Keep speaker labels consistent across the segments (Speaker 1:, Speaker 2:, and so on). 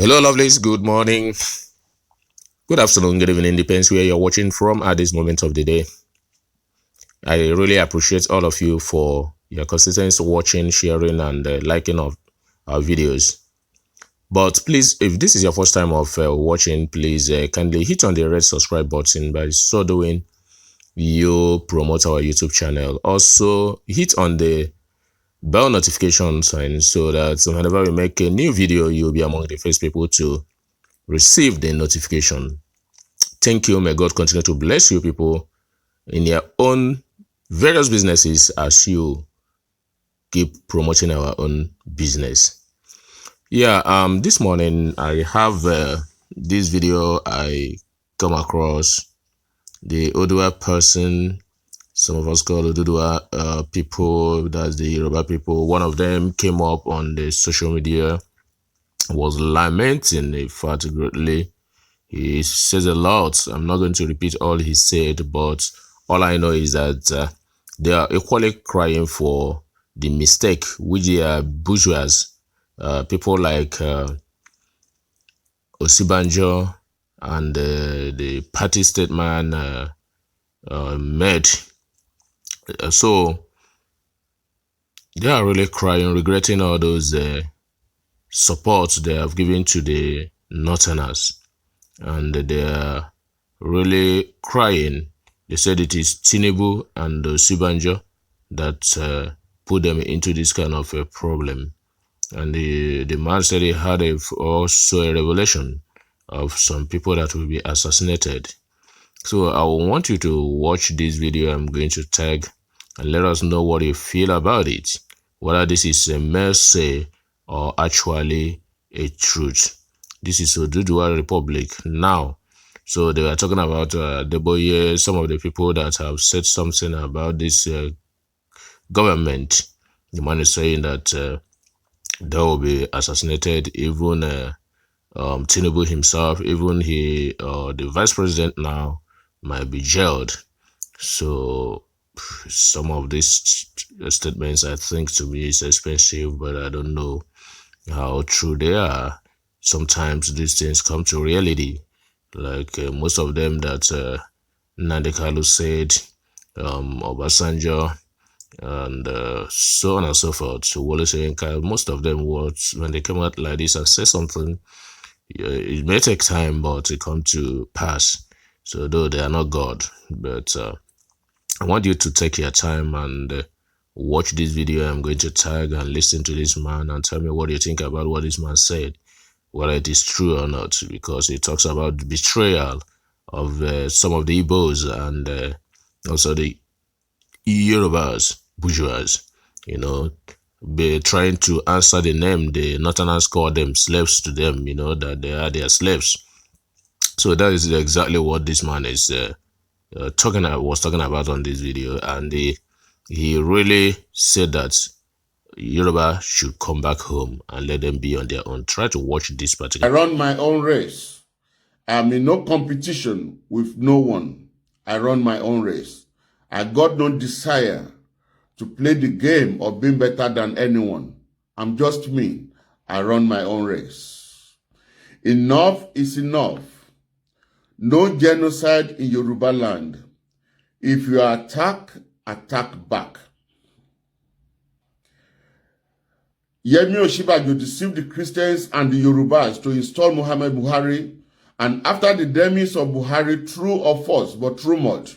Speaker 1: Hello, lovelies. Good morning, good afternoon, good evening. Depends where you're watching from at this moment of the day. I really appreciate all of you for your consistent watching, sharing, and liking of our videos. But please, if this is your first time of watching, please kindly hit on the red subscribe button. By so doing, you promote our YouTube channel. Also, hit on the bell notification sign so that whenever we make a new video, you'll be among the first people to receive the notification. Thank you. May God continue to bless you people in your own various businesses as you keep promoting our own business. This morning I have this video I come across. The Oodua person, some of us call Oodua people, that's the Yoruba people. One of them came up on the social media, was lamenting in fact greatly. He says a lot. I'm not going to repeat all he said, but all I know is that they are equally crying for the mistake which they are bourgeois, people like Osibanjo and the party statement made. So they are really crying, regretting all those support they have given to the Northerners. And they are really crying. They said it is Tinubu and Sibanjo that put them into this kind of a problem. And the man said he had also a revelation of some people that will be assassinated. So I want you to watch this video I'm going to tag and let us know what you feel about it, whether this is a mercy or actually a truth. This is Oodua Republic now. So they were talking about Deboye, some of the people that have said something about this government. The man is saying that they will be assassinated, even Tinubu himself, even the vice president now might be jailed. So some of these statements, I think, to me is expensive, but I don't know how true they are. Sometimes these things come to reality, like most of them that Nnamdi Kanu said, Obasanjo, and so on and so forth. So Wole Soyinka, most of them words, when they come out like this and say something, it may take time, but it come to pass. So though they are not God, but I want you to take your time and watch this video I'm going to tag and listen to this man and tell me what you think about what this man said, whether it is true or not, because he talks about the betrayal of some of the Igbos and also the Yorubas, bourgeois, be trying to answer the name the Northerners call them, slaves to them, that they are their slaves. So that is exactly what this man is talking about on this video, and he really said that Yoruba should come back home and let them be on their own. Try to watch this particular.
Speaker 2: I run my own race. I'm in no competition with no one. I run my own race. I got no desire to play the game of being better than anyone. I'm just me. I run my own race. Enough is enough. No genocide in Yoruba land. If you attack, attack back. Yemi Osinbajo deceived the Christians and the Yorubas to install Muhammad Buhari, and after the demise of Buhari, true or false, but rumored,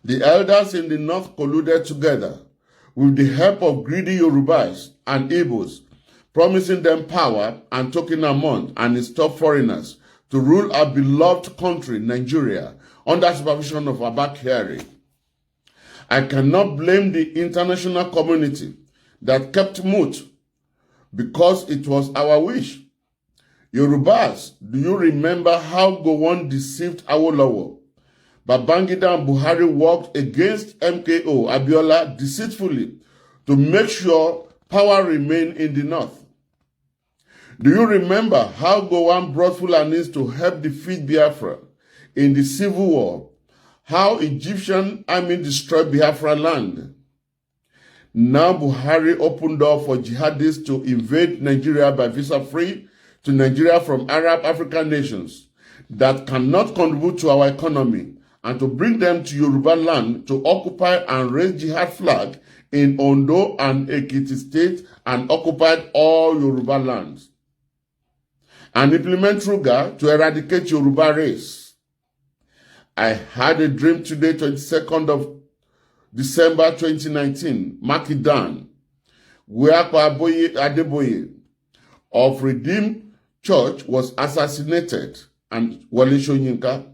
Speaker 2: the elders in the north colluded together with the help of greedy Yorubas and Igbos, promising them power and taking among and install foreigners to rule our beloved country, Nigeria, under supervision of Abba Kyari. I cannot blame the international community that kept mute because it was our wish. Yorubas, do you remember how Gowon deceived Awolowo? Babangida and Buhari worked against MKO Abiola deceitfully to make sure power remained in the north. Do you remember how Gowon brought Fulanis to help defeat Biafra in the civil war? How Egyptian army destroyed Biafra land? Now Buhari opened door for jihadists to invade Nigeria by visa-free to Nigeria from Arab African nations that cannot contribute to our economy, and to bring them to Yoruba land to occupy and raise jihad flag in Ondo and Ekiti state and occupied all Yoruba lands, and implement Ruga to eradicate Yoruba race. I had a dream today, 22nd of December 2019, Makidan, where Kwaboye Adeboye of Redeemed Church was assassinated, and Wale Soyinka.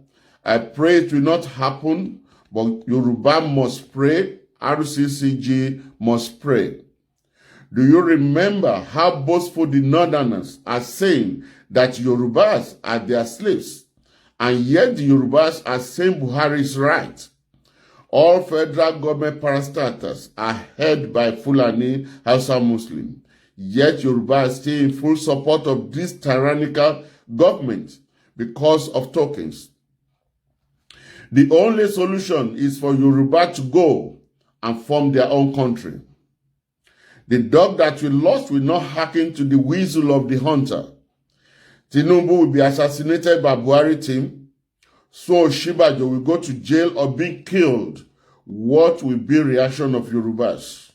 Speaker 2: I pray it will not happen, but Yoruba must pray, RCCG must pray. Do you remember how boastful the Northerners are saying that Yorubas are their slaves, and yet the Yorubas are saying Buhari is right? All federal government parastatals are headed by Fulani Hausa Muslim, yet Yoruba are still in full support of this tyrannical government because of tokens. The only solution is for Yoruba to go and form their own country. The dog that we lost will not hearken to the whistle of the hunter. Tinubu will be assassinated by Buhari team. So Shibajo will go to jail or be killed. What will be reaction of Yorubas?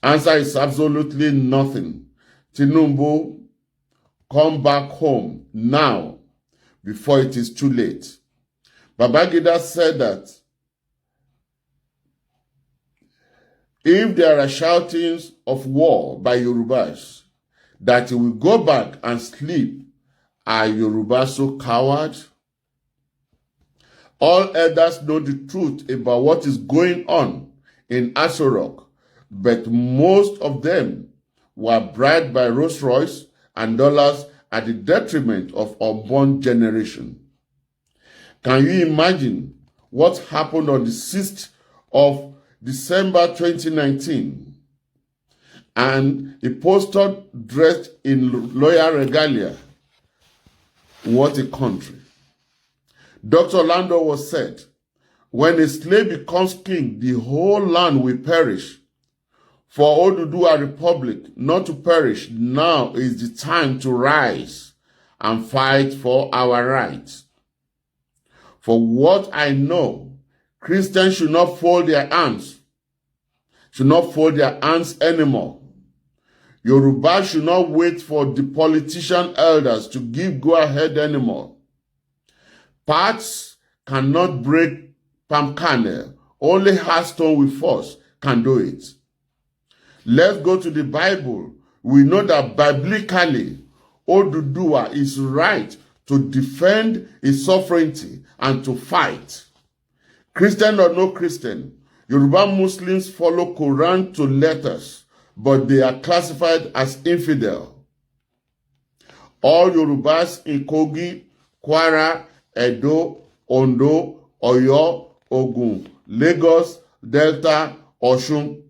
Speaker 2: Answer is absolutely nothing. Tinubu, come back home now before it is too late. Babangida said that if there are shoutings of war by Yorubas, that he will go back and sleep. Are Yorubas so coward? All elders know the truth about what is going on in Aso Rock, but most of them were bribed by Rolls Royce and dollars at the detriment of unborn generation. Can you imagine what happened on the 6th of December 2019? And a pastor dressed in royal regalia. What a country. Dr. Orlando was said, when a slave becomes king, the whole land will perish. For Oodua Republic not to perish, now is the time to rise and fight for our rights. For what I know, Christians should not fold their hands, anymore. Yoruba should not wait for the politician elders to give go-ahead anymore. Parts cannot break palm kernel. Only hearthstone with force can do it. Let's go to the Bible. We know that biblically, Oodua is right to defend his sovereignty and to fight. Christian or no Christian, Yoruba Muslims follow Quran to letters, but they are classified as infidel. All Yorubas in Kogi, Kwara, Edo, Ondo, Oyo, Ogun, Lagos, Delta, Osun,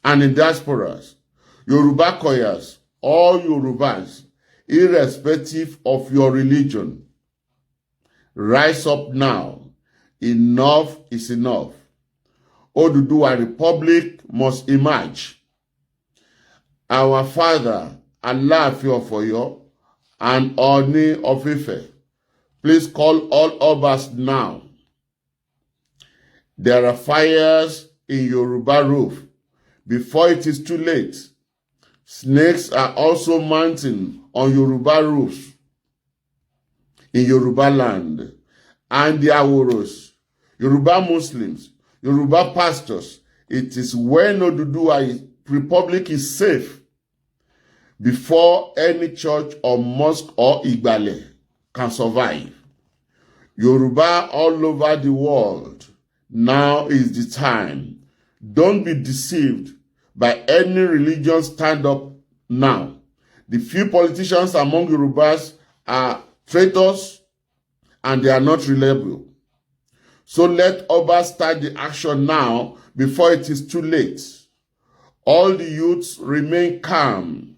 Speaker 2: and in diasporas, Yoruba Koyas, all Yorubas, irrespective of your religion, rise up now. Enough is enough. Oodua Republic must emerge. Our father, Alaafin of Oyo, and Oni of Ife, please call all Obas now. There are fires in Yoruba roof before it is too late. Snakes are also mounting on Yoruba roofs in Yoruba land. And the Aworos, Yoruba Muslims, Yoruba pastors, it is when Oodua Republic is safe before any church or mosque or Igbale can survive. Yoruba all over the world, now is the time. Don't be deceived by any religion. Stand up now. The few politicians among Yorubas are traitors and they are not reliable. So let Oba start the action now before it is too late. All the youths remain calm,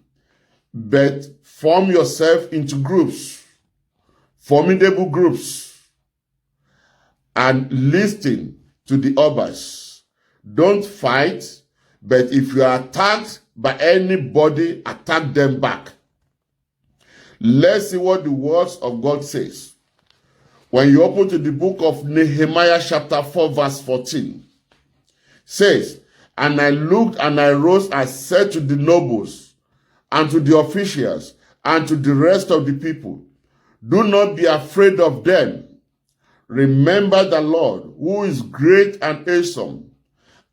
Speaker 2: but form yourself into groups, formidable groups, and listen to the Obas. Don't fight, but if you are attacked by anybody, attack them back. Let's see what the words of God says. When you open to the book of Nehemiah chapter 4 verse 14, says, and I looked and I rose and said to the nobles and to the officials and to the rest of the people, do not be afraid of them. Remember the Lord, who is great and awesome,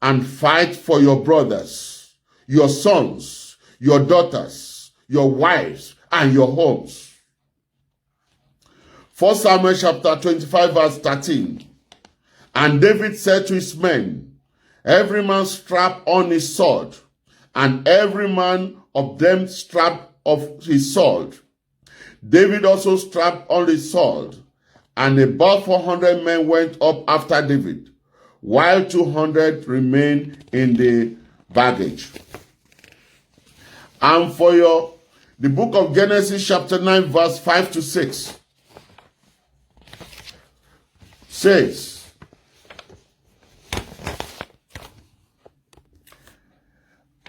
Speaker 2: and fight for your brothers, your sons, your daughters, your wives, and your homes. 1 Samuel chapter 25 verse 13. And David said to his men, every man strap on his sword, and every man of them strapped of his sword. David also strapped on his sword, and about 400 men went up after David, while 200 remained in the baggage. And for the book of Genesis chapter 9 verse 5 to 6 says,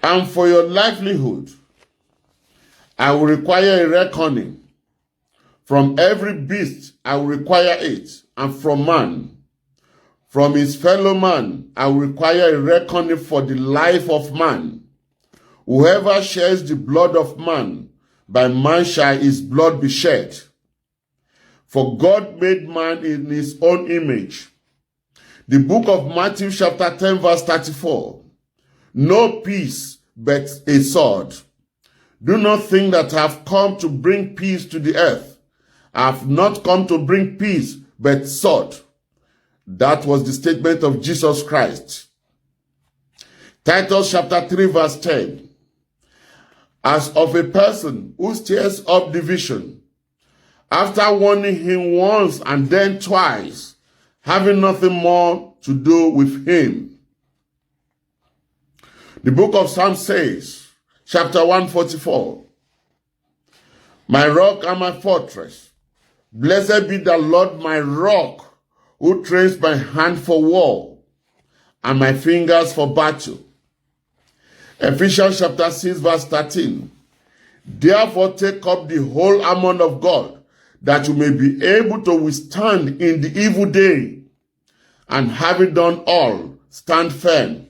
Speaker 2: and for your livelihood, I will require a reckoning. From every beast I will require it, and from man. From his fellow man I will require a reckoning for the life of man. Whoever sheds the blood of man, by man shall his blood be shed. For God made man in his own image. The book of Matthew chapter 10 verse 34. No peace but a sword. Do not think that I have come to bring peace to the earth. I have not come to bring peace but sword. That was the statement of Jesus Christ. Titus chapter 3 verse 10. As of a person who stirs up division, after warning him once and then twice, having nothing more to do with him. The book of Psalms says, chapter 144, my rock and my fortress, blessed be the Lord my rock, who trains my hand for war and my fingers for battle. Ephesians chapter 6 verse 13, therefore take up the whole armor of God, that you may be able to withstand in the evil day, and having done all, stand firm.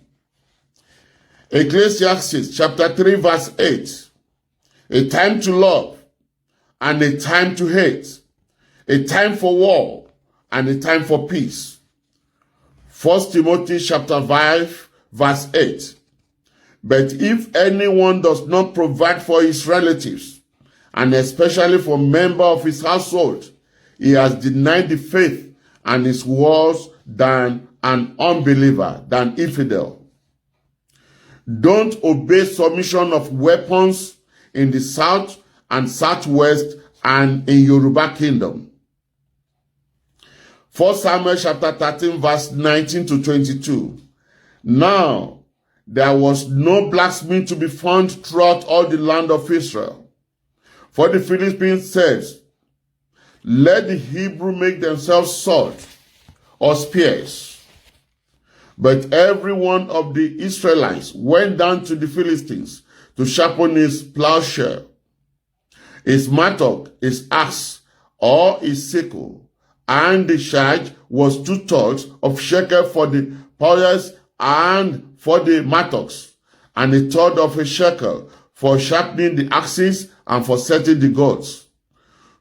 Speaker 2: Ecclesiastes chapter 3 verse 8, a time to love and a time to hate, a time for war and a time for peace. 1 Timothy chapter 5 verse 8, but if anyone does not provide for his relatives, and especially for member of his household, he has denied the faith and is worse than an unbeliever, than infidel. Don't obey submission of weapons in the south and southwest and in Yoruba kingdom. 1 Samuel chapter 13 verse 19 to 22. Now there was no blacksmith to be found throughout all the land of Israel. For the Philistines said, let the Hebrew make themselves swords or spears. But every one of the Israelites went down to the Philistines to sharpen his plowshare, his mattock, his axe, or his sickle. And the charge was 2 thirds of shekel for the plows and for the mattocks, and 1/3 of a shekel for sharpening the axes and for setting the goats.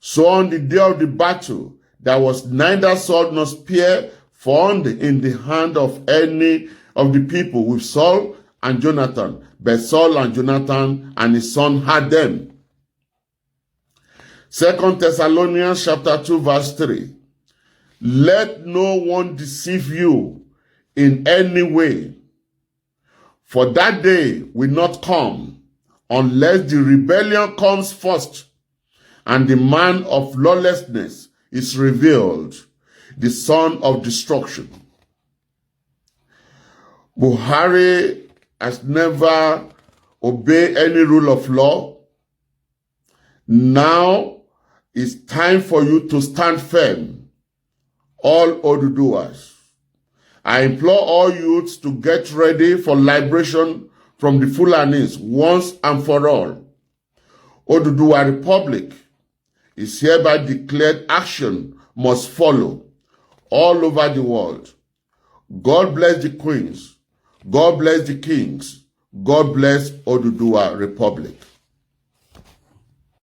Speaker 2: So on the day of the battle, there was neither sword nor spear found in the hand of any of the people with Saul and Jonathan, but Saul and Jonathan and his son had them. 2 Thessalonians chapter 2 verse 3. Let no one deceive you in any way, for that day will not come unless the rebellion comes first and the man of lawlessness is revealed, the son of destruction. Buhari has never obeyed any rule of law. Now it's time for you to stand firm, all Oduduwas. I implore all youths to get ready for liberation from the Fulanis once and for all. Oodua Republic is hereby declared action must follow all over the world. God bless the queens. God bless the kings. God bless Oodua Republic.